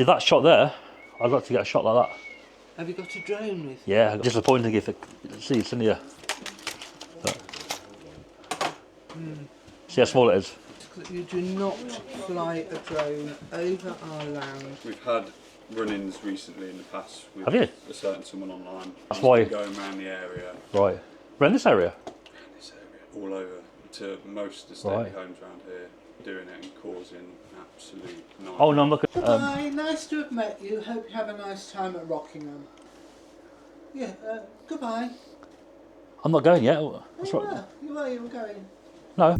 See that shot there? I'd like to get a shot like that. Have you got a drone with you? Yeah, disappointing if it sees in here. See how small it is? You do not fly a drone over our land. We've had run-ins recently in the past with Have you? a certain someone online. That's why. Going around the area. Right. Around this area? All over to most of the stately homes around here, doing it and causing absolute nightmare. Oh no, I'm looking. Goodbye, nice to have met you. Hope you have a nice time at Rockingham. Yeah, goodbye. I'm not going yet. That's right. You were going. No.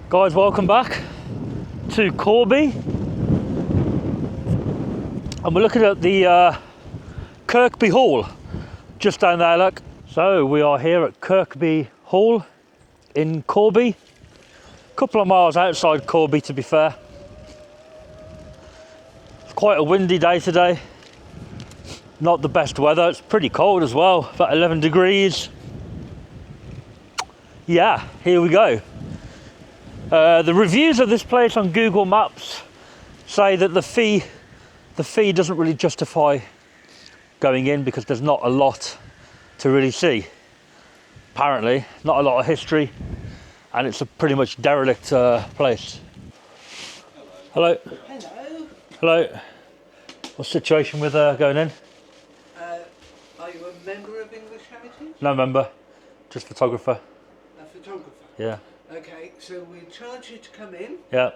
Guys, welcome back to Corby. And we're looking at the Kirkby Hall, just down there, look. So we are here at Kirkby Hall in Corby. A couple of miles outside Corby, to be fair. It's quite a windy day today. Not the best weather, it's pretty cold as well, about 11 degrees. Yeah, here we go. The reviews of this place on Google Maps say that the fee doesn't really justify going in because there's not a lot to really see. Apparently, not a lot of history, and it's a pretty much derelict place. Hello. Hello. Hello. What's the situation with going in? Are you a member of English Heritage? No member, just photographer. A photographer? Yeah. Okay, so we charge you to come in. Yeah.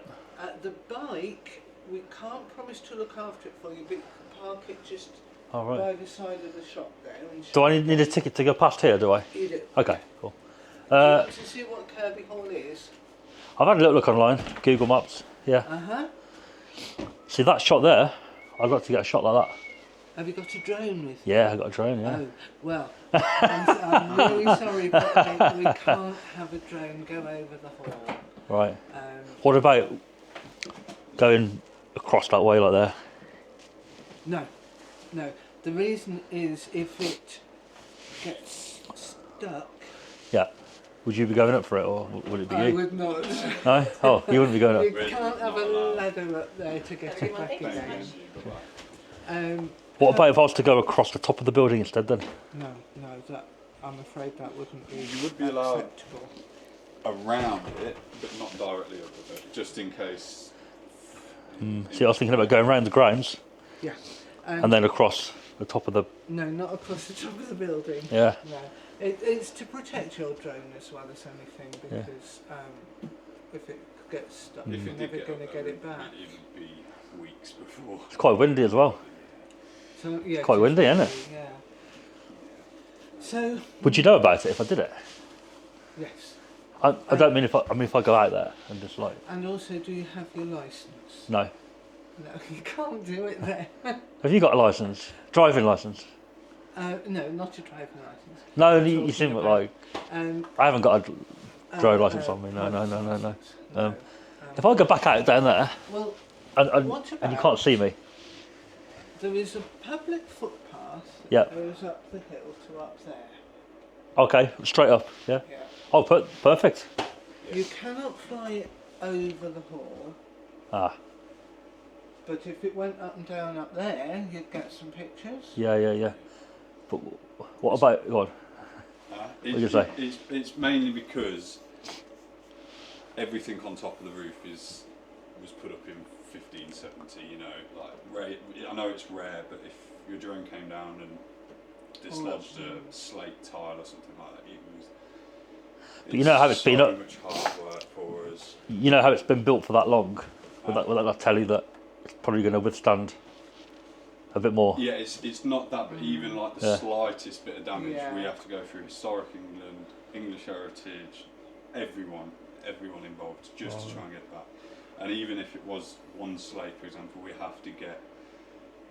The bike, we can't promise to look after it for you, but you can park it just All right. by the side of the shop there. And Do I need a ticket to go past here, do I? You do. Okay, cool. Do you want to see what Kirkby Hall is? I've had a little look online, Google Maps, yeah. Uh-huh. See that shot there? I'd like to get a shot like that. Have you got a drone with you? Yeah, I got a drone, yeah. Oh, well, I'm really sorry, but we can't have a drone go over the hall. Right. What about going across that way like there? No. The reason is if it gets stuck... Yeah. Would you be going up for it, or would it be you? I would not. No? Oh, you wouldn't be going up. You can't have a ladder up there to get it back again. What about if I was to go across the top of the building instead then? No, that I'm afraid that wouldn't be You would be allowed acceptable. around it, but not directly over it, just in case. See, I was thinking about going around the grounds. Yeah. And then across the top of the... No, not across the top of the building. Yeah. No. It's to protect your drone as well as anything, because if it gets stuck, you're never going to get it back. It would be weeks before. It's quite windy as well. So, yeah, It's quite windy, isn't it? Yeah. So. Would you know about it if I did it? Yes. I don't mean if I go out there and just like... And also, do you have your licence? No. No, you can't do it there. Have you got a licence? Driving licence? No, not a driving licence. No, you seem like... I haven't got a driving licence on me, no. If I go back out down there, well, and you can't see me... There is a public footpath that goes up the hill to up there. Okay, straight up, yeah? Oh, perfect. You cannot fly it over the hall. Ah. But if it went up and down up there, you'd get some pictures. Yeah. But what about... Go on. What did you say? It's mainly because everything on top of the roof was put up in 1570, you know, like I know it's rare, but if your drone came down and dislodged a slate tile or something like that, but you know how it's been up. Much hard work for us. You know how it's been built for that long. Would that tell you that it's probably going to withstand a bit more? Yeah, it's not that, but even like the slightest bit of damage, we have to go through Historic England, English Heritage, everyone involved just to try and get that. And even if it was one slate, for example, we have to get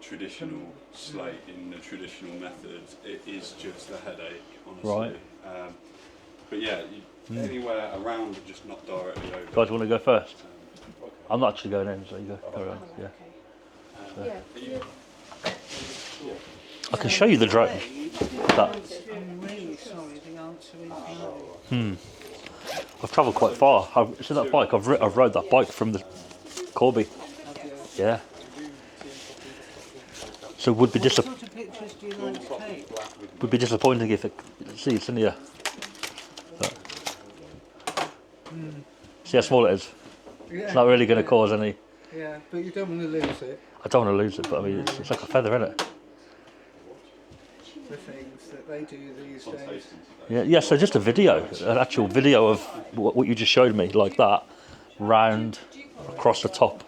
traditional slate in the traditional methods. It is just a headache, honestly. Right. But yeah, anywhere around, just not directly over. Guys, want to go first? Okay. I'm not actually going in, so you go around. Yeah. I can show you the drone. I'm really sorry, the answer is no. I've travelled quite far. See that bike? I've rode that bike from the Corby. Have you? Yeah. So would be What sort of pictures do you like to take? would be disappointing if it. See, it's in here. See how small it is. Yeah. It's not really going to cause any. Yeah, but you don't want to lose it. I don't want to lose it, but I mean, it's like a feather, isn't it? The things that they do these days. Yeah. Yeah. So just a video, an actual video of what you just showed me, like that, round across the top.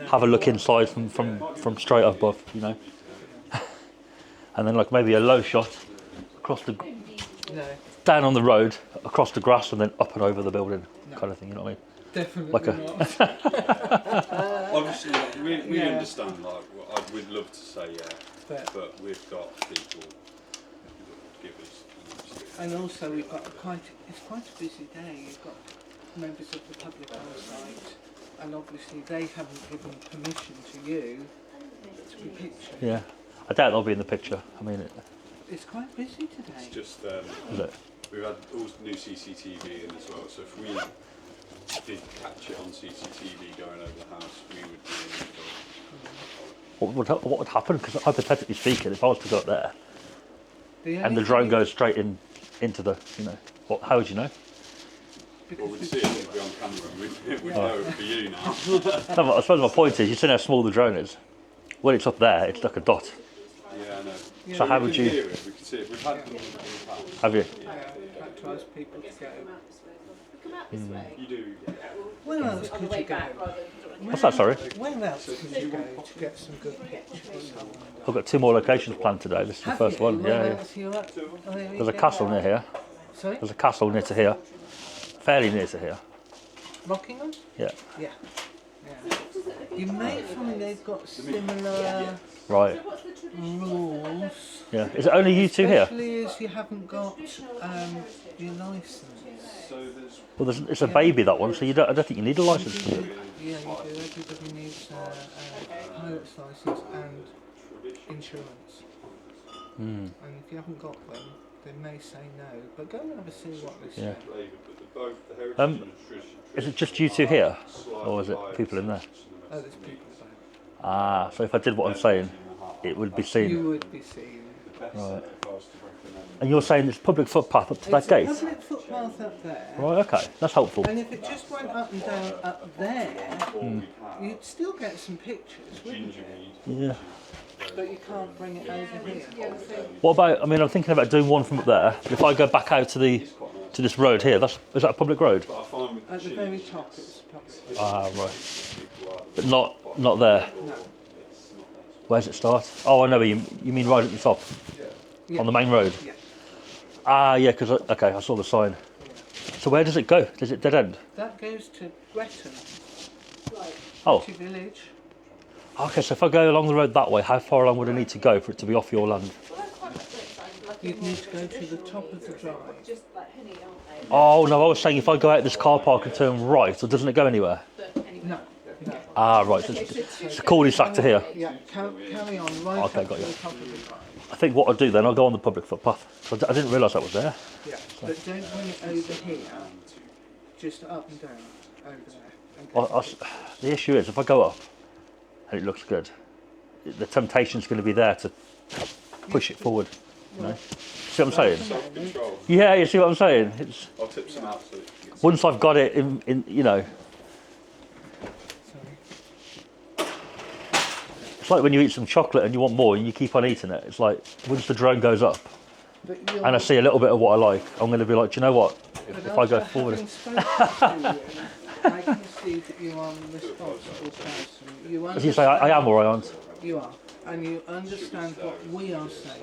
Have a look inside from straight above, you know. And then like maybe a low shot across the No, down on the road, across the grass, and then up and over the building, kind of thing. You know what I mean? definitely Like a- not. Obviously, like, we Yeah. understand. Like, we'd love to say but we've got people who give us. And also we've got it's quite a busy day. You've got members of the public on site, and obviously they haven't given permission to you to be pictured. Yeah. I doubt they'll be in the picture. I mean, It's quite busy today. It's just is it? we've had all new CCTV in as well. So if we did catch it on CCTV going over the house, we would be in trouble. What would happen? Because hypothetically speaking, if I was to go up there and only the drone thing- goes straight into the, you know, how would you know? Well, we'd see it, it'd be on camera, and we'd know it for you now. No, but I suppose my point is, you see how small the drone is. When it's up there, it's like a dot. Yeah, I know. Yeah, So how We would can you? hear it, we can see it. We've had them in the past. Have you? we've had to ask people to go. You do. Where else could you go? What's that? Sorry, Where else could you go to get some good pictures? I've got 2 more locations planned today. This is the Have first you? one. Where Yeah, yeah. else are you at? Oh, there we There's a go. castle near here. Sorry? There's a castle near to here. Fairly near to here. Rockingham? Yeah. Yeah. Yeah. You may find they've got similar Right. rules. Yeah. Is it only you two here? Especially as you haven't got your licence. So there's Well, it's a baby, that one, so you don't. I don't think you need a license to do it. Yeah, you do. Everybody needs a pilot's licence and insurance. And if you haven't got them, they may say no. But go and have a see what they say. Yeah. flavour, but both the heritage Um, and the tradition. Is it just you two here, or is it people in there? Oh, there's people about. Ah, so if I did what I'm saying, it would be You seen. would be seen. Right. And you're saying it's public footpath up to that It's gate? a public footpath up there. Right. Okay, that's helpful. And if it just went up and down up there, you'd still get some pictures, wouldn't you? Yeah. But you can't bring it over here. What about? I mean, I'm thinking about doing one from up there. But if I go back out to this road here, is that a public road? I find with At the very top, it's public. Ah, right. But not there. No. Where's it start? Oh, I know. You mean right at the top Yeah. on the main road? Yeah. Ah, yeah. Because okay, I saw the sign. So where does it go? Does it dead end? That goes to Bretton, Oh, to village. okay. So if I go along the road that way, how far along would I need to go for it to be off your land? You'd need to go to the top of the drive. Oh no, I was saying if I go out this car park and turn right, or doesn't it go anywhere? No, no. Ah, right. So it's a cul-de-sac to here. Yeah, carry on right Okay, up got to you. the top of the drive. I think what I'll do then, I'll go on the public footpath. I didn't realise that was there. Yeah, but don't bring it over here. Just up and down over there. And The issue is, if I go up and it looks good, the temptation's going to be there to push it forward. You know? See what I'm saying? self-control. Yeah, you see what I'm saying? It's I'll tip some out so that you can once I've got it in you know, it's like when you eat some chocolate and you want more and you keep on eating it. It's like once the drone goes up But you're, and I see a little bit of what I like, I'm going to be like, do you know what? but If I go after forward, having spoken to you, I can see that you are a responsible person. You as you say, I am or I aren't. You are. And you understand what we are saying.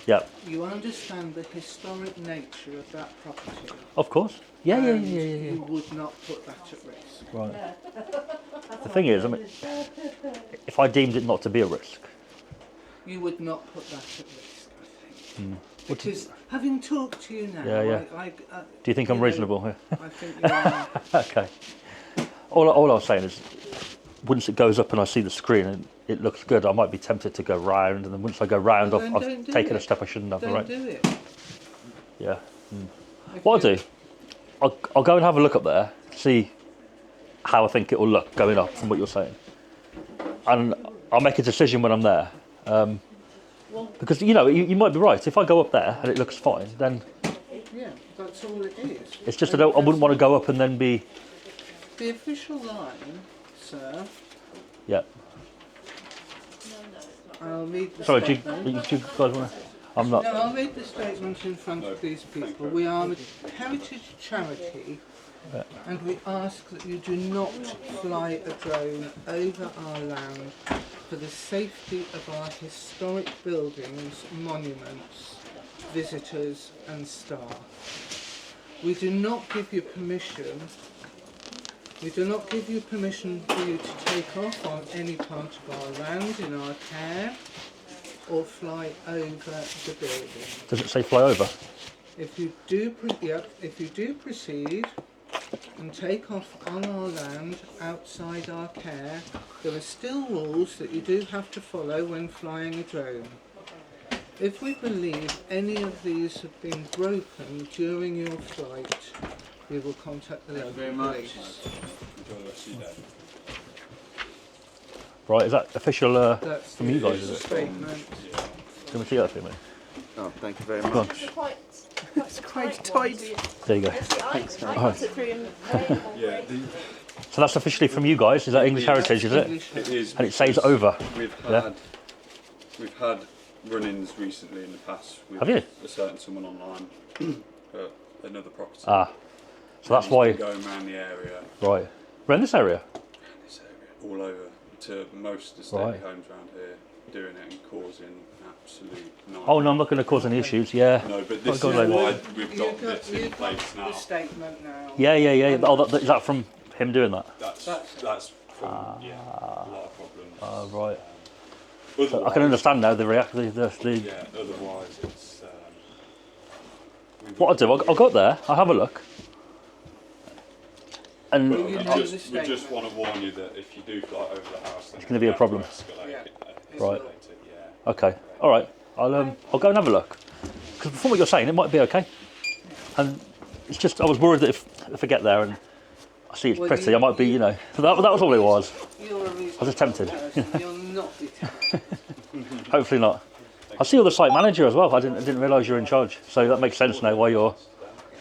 Yeah, You understand the historic nature of that property. of course. Yeah. and You would not put that at risk. Right. The thing is, I mean, if I deemed it not to be a risk, You would not put that at risk, I think. what do you- Because having talked to you now, Yeah. Do you think I'm know, reasonable here? I think you are. Okay. All I was saying is, once it goes up and I see the screen and it looks good, I might be tempted to go round, and then once I go round, Well, then I've don't do taken a it. step I shouldn't have. Don't Right? do it. Yeah. If What I'll you- do, I'll go and have a look up there, see how I think it will look going up from what you're saying. And I'll make a decision when I'm there. Because, you know, you might be right. If I go up there and it looks fine, then... Yeah, that's all it is. It's just I wouldn't want to go up and then be... The official line, sir... Yeah. I'll read the Sorry, do statement. you guys want to... I'm not... No, I'll read the statement in front of these people. We are a heritage charity, and we ask that you do not fly a drone over our land for the safety of our historic buildings, monuments, visitors and staff. We do not give you permission for you to take off on any part of our land in our care or fly over the building. Does it say fly over? If you do proceed and take off on our land outside our care, there are still rules that you do have to follow when flying a drone. If we believe any of these have been broken during your flight, we will contact the local police. Right, is that official That's from you guys, is it? Statement. Can we see that for me? Oh, thank you very much. It's quite tight. There you go. Thanks, I got it through in Yeah, So that's officially from you guys? Is that English Heritage, is it? it is. And it says over. We've had run-ins recently in the past with Have you? a certain someone online at another property. Ah. So that's He's why... been going around the area, Right. We're in this area? all over to most of the stately Right. homes around here, doing it and causing absolute nightmare. Oh, no, I'm not going to cause any issues, yeah. No, but this is God, like- why we've got this in You've place got now. the statement now. Yeah. Oh, is that from him doing that? That's from, a lot of problems. Oh, right. Otherwise, I can understand now the yeah, otherwise it's... What I'll do, I'll go up there, I'll have a look. And Well, You we know the just statement. want to warn you that if you do fly over the house, then It's gonna be a problem. Yeah. Right. Yeah. okay, all right. I'll go and have a look. Because from what you're saying, it might be okay. And it's just I was worried that if I get there and I see it's Well, pretty, I might be, you know. That was all it was. You're a reasonable I was just tempted. person. You'll not be tempted. Hopefully not. I see you're the site manager as well. I didn't realise you're in charge. So that makes sense now why you're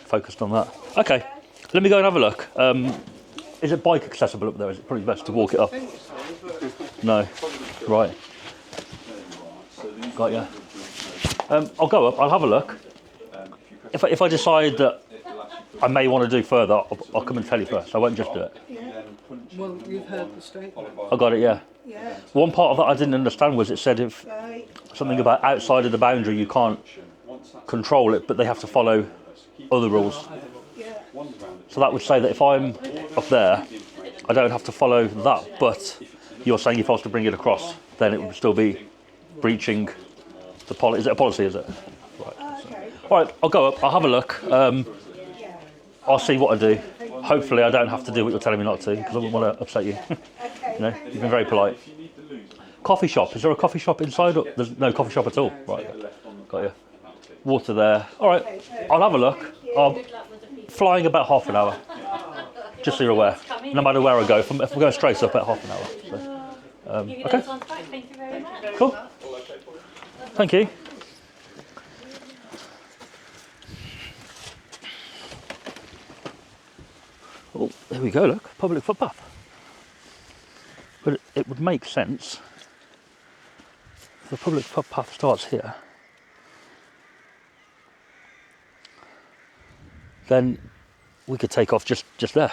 focused on that. Okay, let me go and have a look. Is it bike accessible up there? Is it probably best to walk it up? I think so, but No. Right. Got ya. I'll go up. I'll have a look. If I decide that I may want to do further, I'll come and tell you first. I won't just do it. well, you've heard the statement. I got it. Yeah. Yeah. One part of that I didn't understand was it said if Right. something about outside of the boundary you can't control it, but they have to follow other rules. Yeah. So that would say that if I'm up there, I don't have to follow that. But you're saying if I was to bring it across, then it would still be breaching the policy. Is it a policy? Is it? Okay. All right. I'll go up. I'll have a look. I'll see what I do. Hopefully, I don't have to do what you're telling me not to because I wouldn't want to upset you. Okay. You know, you've been very polite. Coffee shop. Is there a coffee shop inside? Or there's no coffee shop at all. Right. Got you. Water there. All right. I'll have a look. I'm flying about half an hour. Just so you're aware. No matter where I go, if we're going straight up, at half an hour. So, okay. Thank you very much. Cool. Thank you. Oh, there we go, look, public footpath. But it would make sense if the public footpath starts here, then we could take off just there.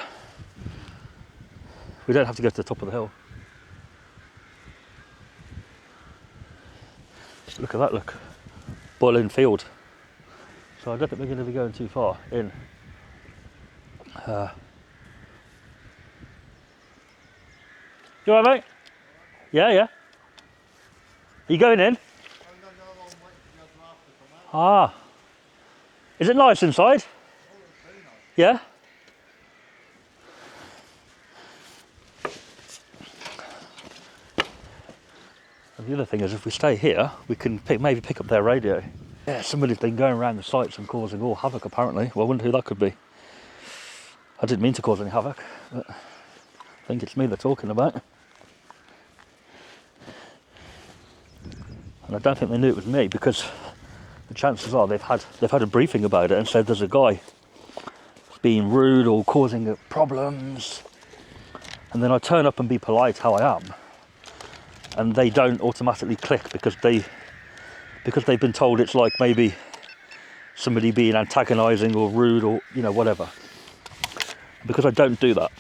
We don't have to go to the top of the hill. Look at that, look. Boiling field. So I don't think we're going to be going too far in. You alright, mate? Yeah. Are you going in? Ah. Is it nice inside? Yeah? And the other thing is, if we stay here, we can maybe pick up their radio. Yeah, somebody's been going around the sites and causing all havoc, apparently. Well, I wonder who that could be. I didn't mean to cause any havoc, but I think it's me they're talking about. And I don't think they knew it was me, because the chances are they've had a briefing about it and said there's a guy being rude or causing problems. And then I turn up and be polite how I am, and they don't automatically click because they've been told it's like maybe somebody being antagonising or rude or, you know, whatever. Because I don't do that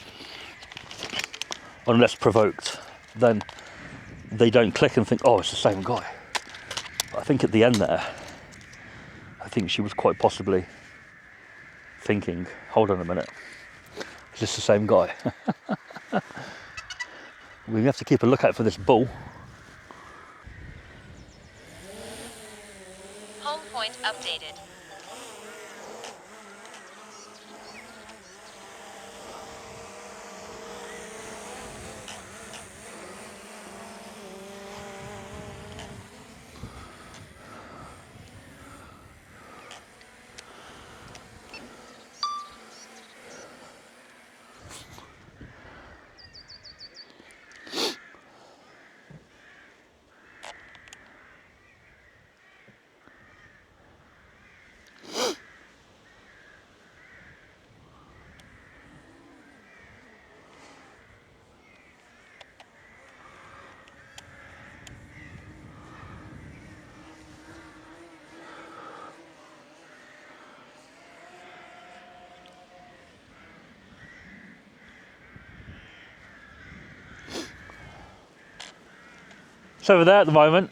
unless provoked, then they don't click and think, oh, it's the same guy. But I think at the end there, I think she was quite possibly thinking, hold on a minute, is this the same guy? We have to keep a lookout for this bull. Home point updated. It's over there at the moment.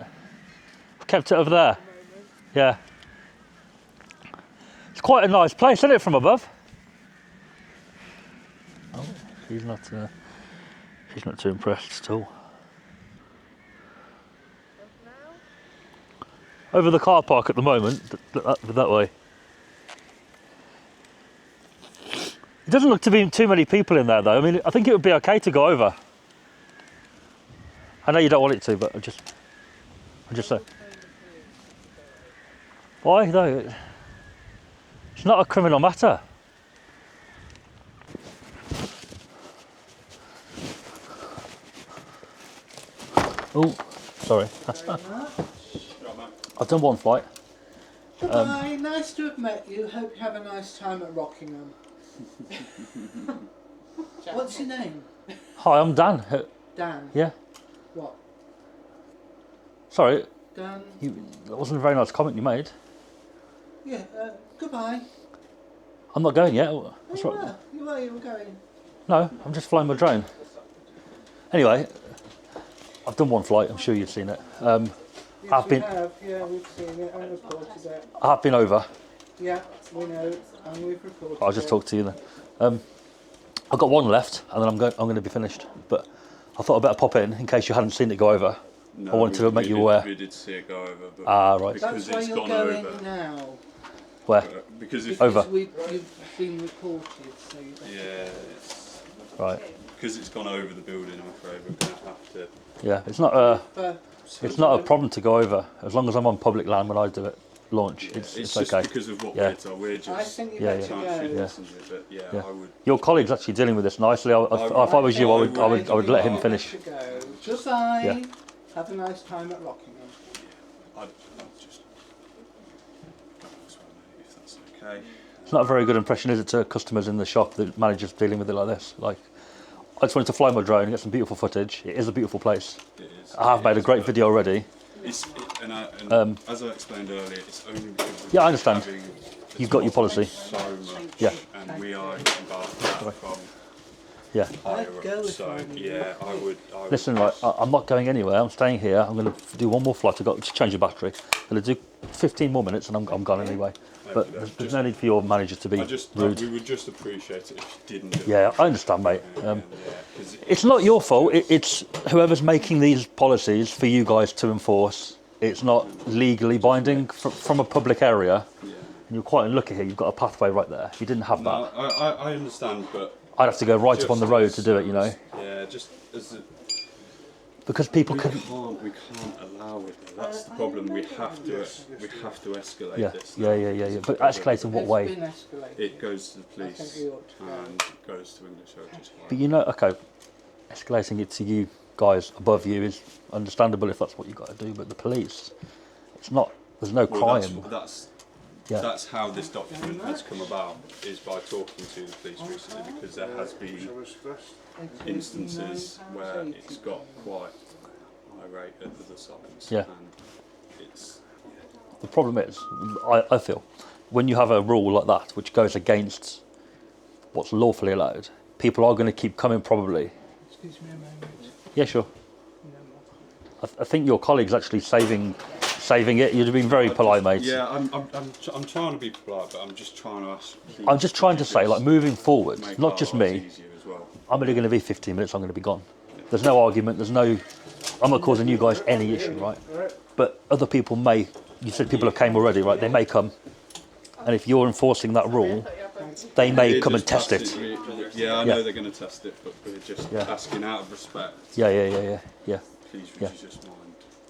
I've kept it over there. Yeah. It's quite a nice place, isn't it, from above? Oh, she's not too impressed at all. Over the car park at the moment, that way. It doesn't look to be too many people in there though. I mean, I think it would be okay to go over. I know you don't want it to, but I'm just saying. Why though? It's not a criminal matter. Oh, sorry. I've done one flight. Goodbye, nice to have met you. Hope you have a nice time at Rockingham. What's your name? Hi, I'm Dan. Dan. Yeah. What? Sorry, Dan. that wasn't a very nice comment you made. Yeah. Goodbye. I'm not going yet. What's You wrong? were. You were going. No, I'm just flying my drone. Anyway, I've done one flight. I'm sure you've seen it. Yes, I've been. we have. Yeah, we've seen it and reported it. I have been over. Yeah, we know, and we've reported I'll just it. talk to you then. I've got one left, and then I'm going to be finished. But I thought I'd better pop in case you hadn't seen it go over. No, I wanted to make you aware. We did see it go over, but Right. because That's why it's you're gone going over. now. Where? Because if Over. You've been reported, so you yeah, it's, Right. because it's gone over the building. I'm afraid we're going to have to. Yeah. It's not a. But It's not a problem to go over as long as I'm on public land when I do it. Launch. Yeah, It's just okay. because of what Yeah. bids are. We're just. I think you Yeah, better can't go. shoot this and do it, but yeah, Yeah. I would. Your colleague's actually dealing with this nicely. If I was you, I would let him finish. Go. Goodbye. Yeah. Have a nice time at Rockingham. I'd just. If that's okay. It's not a very good impression, is it, to customers in the shop that managers dealing with it like this? Like, I just wanted to fly my drone and get some beautiful footage. It is a beautiful place. It is. I have made a great video already. And as I explained earlier, it's only because Yeah, I understand. having You've got your policy. so much, Yeah. and we are embarked from Yeah. higher I'd go up. if So I were you. yeah, I would. Listen, right, I'm not going anywhere. I'm staying here. I'm going to do one more flight. I've got to change the battery. I'm going to do 15 more minutes and I'm gone anyway. But there's no need for your manager to be rude. We would just appreciate it if you didn't do it. Yeah, I understand, mate. Yeah, 'cause It's not your fault. It's whoever's making these policies for you guys to enforce. It's not legally binding from a public area. Yeah. And you're quite unlucky here. You've got a pathway right there. If you didn't have No, that, I understand, but I'd have to go right up on the just road as- to do it, you know, Yeah, just as a, because people we couldn't. can't allow it. That's the problem. We have to escalate Yeah, this. yeah. But escalate in what It's way? been escalated. It goes to the I think police we ought to go. and goes to English Heritage Fire. But you know, okay, escalating it to you guys above you is understandable if that's what you've got to do, but the police, it's not, there's no crime. That's how this document has come about, is by talking to the police recently, because there has been instances where it's got quite irate at the sides. Yeah. And it's, The problem is, I feel, when you have a rule like that, which goes against what's lawfully allowed, people are going to keep coming probably. Excuse me a moment. Yeah, sure. No more. I think your colleague's actually saving it. You'd have been very polite, mate. Yeah, I'm trying to be polite, but I'm just trying to ask. I'm just trying to say, like, moving forward, make not our just lives me, easier as well. I'm only going to be 15 minutes, I'm going to be gone. There's no argument, I'm not causing you guys any issue, right? But other people may, you said people have came already, right? They may come, and if you're enforcing that rule, they may We're come and just test asking- it. Yeah, I know they're going to test it, but we're just Yeah. asking out of respect. Yeah. Please, would Yeah. you just mind?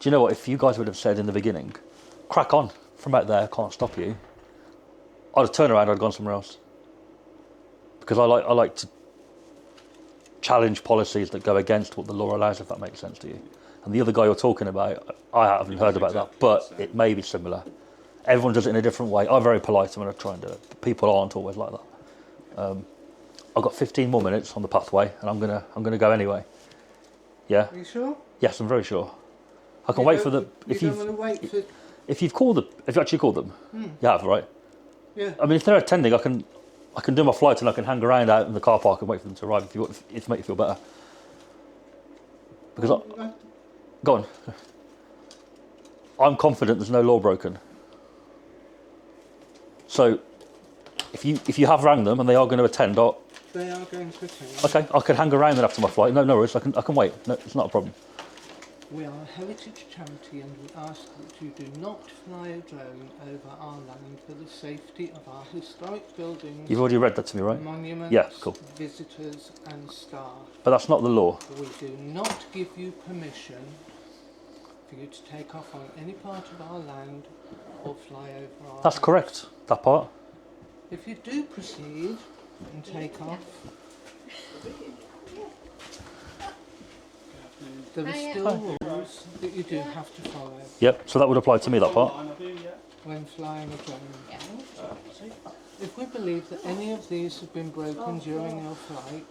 Do you know what? If you guys would have said in the beginning, crack on from out there, can't stop you, I'd have turned around, I'd gone somewhere else. Because I like to challenge policies that go against what the law allows, if that makes sense to you. And the other guy you're talking about, I haven't heard about that, but it may be similar. Everyone does it in a different way. I'm very polite when I try and do it, but people aren't always like that. I've got 15 more minutes on the pathway, and I'm gonna go anyway. Yeah. Are you sure? Yes, I'm very sure. I can wait for the. You don't want to wait for. If you've called them, if you actually called them, you have, right? Yeah. I mean, if they're attending, I can do my flight and I can hang around out in the car park and wait for them to arrive if it make you feel better. Because go on. I'm confident there's no law broken. So, if you have rang them and they are going to attend, They are going to attend. okay, I can hang around then after my flight. No worries, I can wait. No, it's not a problem. We are a heritage charity and we ask that you do not fly a drone over our land for the safety of our historic buildings, You've already read that to me, right? monuments, Yeah, cool. visitors and staff. But that's not the law. We do not give you permission for you to take off on any part of our land or fly over our That's land. correct. That part. If you do proceed and take off, there are still rules that you do have to follow Yep. So that would apply to me. That part. when flying a drone. If we believe that any of these have been broken during your flight,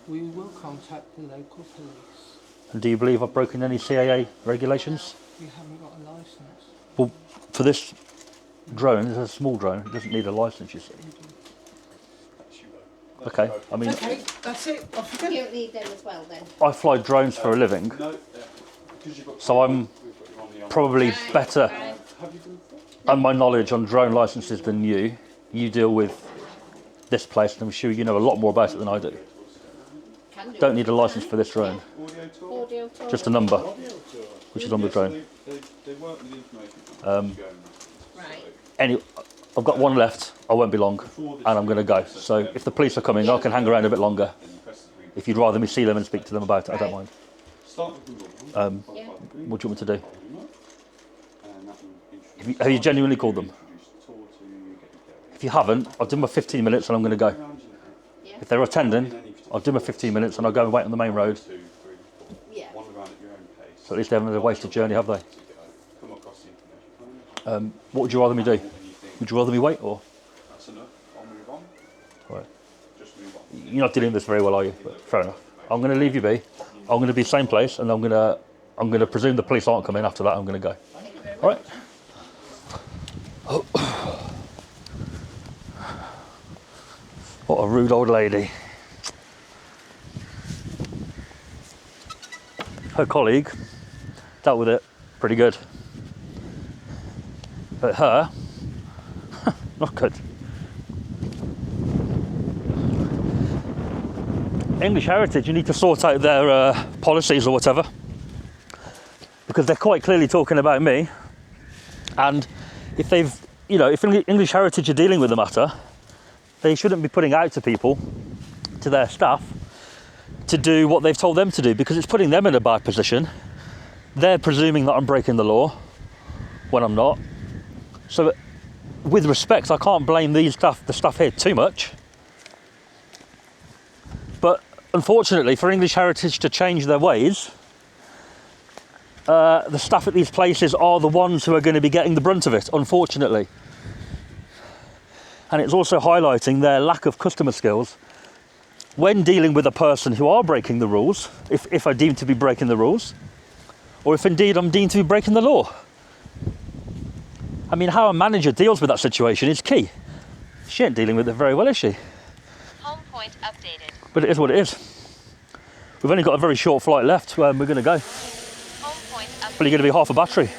we will contact the local police. And do you believe I've broken any CAA regulations? You haven't got a licence. Well, for this drone, it's a small drone. It doesn't need a license, you see. Okay. I mean, Okay, that's it. Off you You go. don't need them as well then. I fly drones for a living, so I'm probably better on my knowledge on drone licenses than you. You deal with this place, and I'm sure you know a lot more about it than I do. Can do. Don't need a license for this drone. Audio tour. Just a number, which is on the drone. They work with information. Right. I've got one left. I won't be long, and I'm going to go. So if the police are coming, I can hang around a bit longer. If you'd rather me see them and speak to them about it, I don't mind. Yeah. What do you want me to do? Have you genuinely called them? If you haven't, I'll do my 15 minutes and I'm going to go. Yeah. If they're attending, I'll do my 15 minutes and I'll go and wait on the main road. Yeah. So at least they haven't had a wasted journey, have they? What would you rather me do? Would you rather me wait or? That's enough. I'll move on. Right. Just move on. You're not dealing with this very well, are you? But fair enough. I'm going to leave you be. I'm going to be same place, and I'm going to presume the police aren't coming. After that, I'm going to go. All right. Oh. What a rude old lady. Her colleague dealt with it pretty good, but her, not good. English Heritage, you need to sort out their policies or whatever, because they're quite clearly talking about me. And if they've, if English Heritage are dealing with the matter, they shouldn't be putting out to people, to their staff, to do what they've told them to do, because it's putting them in a bad position. They're presuming that I'm breaking the law when I'm not. So, with respect, I can't blame the staff here too much. But unfortunately, for English Heritage to change their ways, the staff at these places are the ones who are going to be getting the brunt of it, unfortunately. And it's also highlighting their lack of customer skills when dealing with a person who are breaking the rules, if I deem to be breaking the rules, or if indeed I'm deemed to be breaking the law. I mean, how a manager deals with that situation is key. She ain't dealing with it very well, is she? Home point updated. But it is what it is. We've only got a very short flight left where we're going to go. Home point updated. Probably going to be half a battery.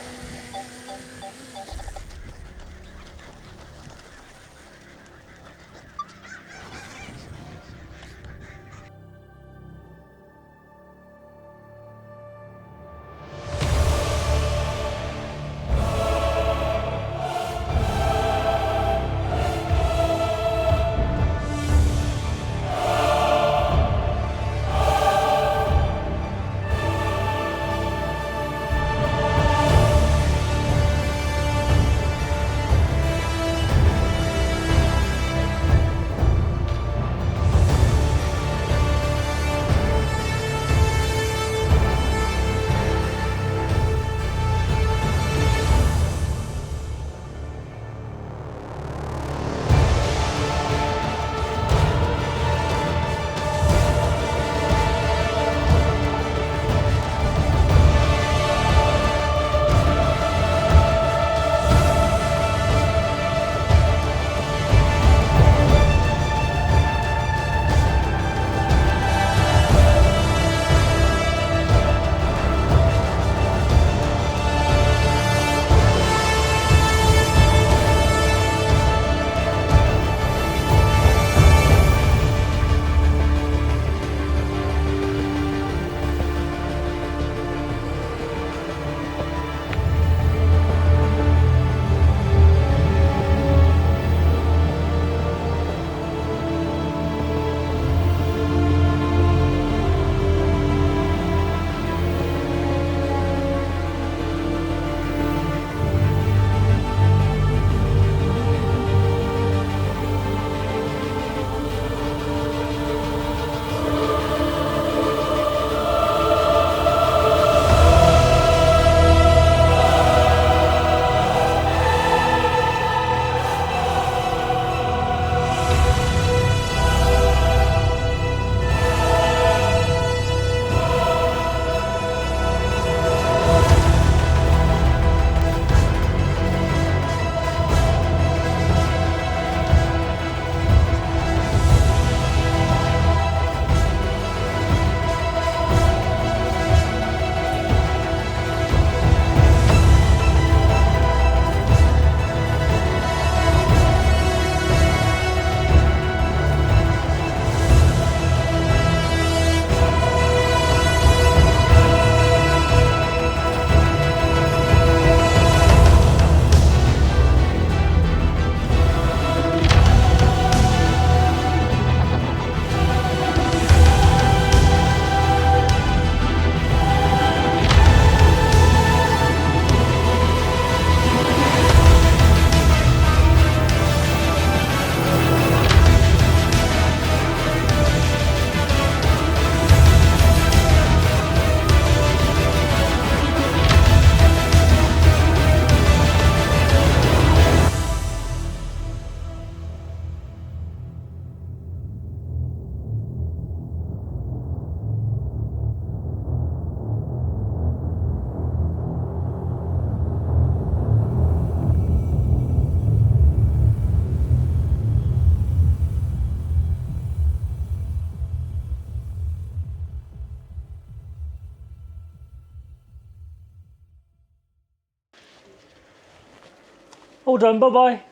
All done, bye-bye.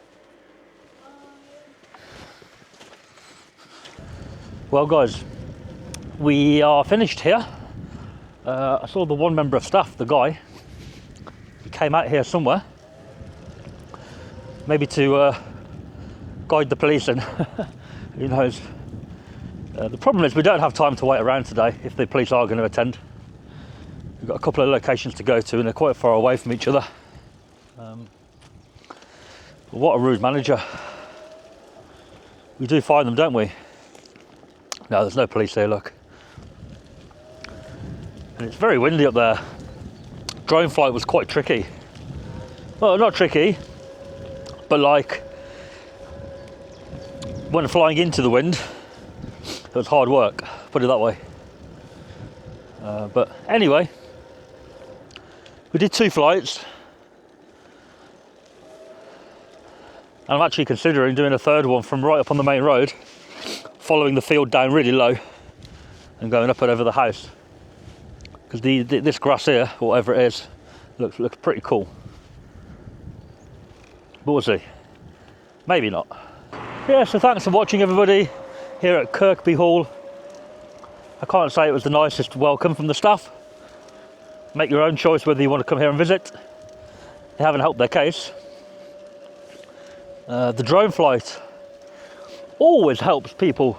Well guys, we are finished here. I saw the one member of staff, the guy, he came out here somewhere, maybe to guide the police in, who knows. The problem is we don't have time to wait around today if the police are going to attend. We've got a couple of locations to go to and they're quite far away from each other. What a rude manager. We do find them, don't we? No, there's no police here, look. And it's very windy up there. Drone flight was quite tricky. Well, not tricky, but like when flying into the wind, it was hard work, put it that way. But anyway, we did 2 flights. And I'm actually considering doing a 3rd one from right up on the main road, following the field down really low and going up and over the house. Because this grass here, or whatever it is, looks pretty cool. But we'll see. Maybe not. Yeah, so thanks for watching, everybody, here at Kirkby Hall. I can't say it was the nicest welcome from the staff. Make your own choice whether you want to come here and visit. They haven't helped their case. The drone flight always helps people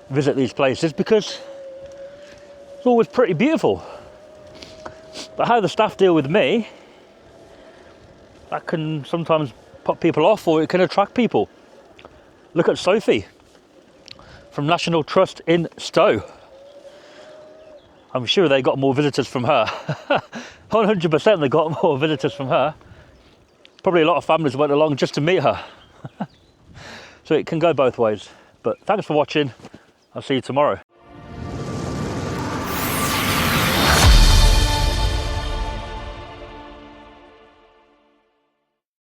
visit these places because it's always pretty beautiful. But how the staff deal with me, that can sometimes put people off, or it can attract people. Look at Sophie from National Trust in Stowe. I'm sure they got more visitors from her. 100% they got more visitors from her. Probably a lot of families went along just to meet her. So it can go both ways. But thanks for watching. I'll see you tomorrow.